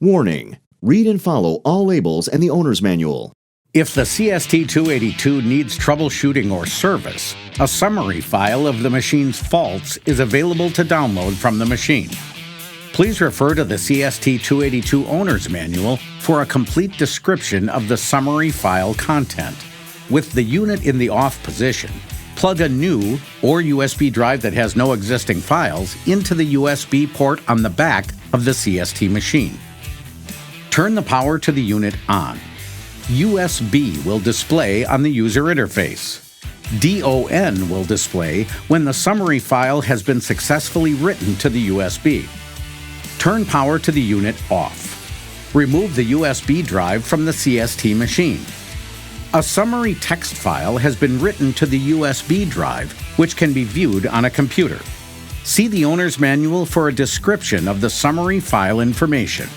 Warning: read and follow all labels and the owner's manual. If the CST 282 needs troubleshooting or service, a summary file of the machine's faults is available to download from the machine. Please refer to the CST 282 Owner's Manual for a complete description of the summary file content. With the unit in the off position, plug a new or USB drive that has no existing files into the USB port on the back of the CST machine. Turn the power to the unit on. USB will display on the user interface. DON will display when the summary file has been successfully written to the USB. Turn power to the unit off. Remove the USB drive from the CST machine. A summary text file has been written to the USB drive, which can be viewed on a computer. See the owner's manual for a description of the summary file information.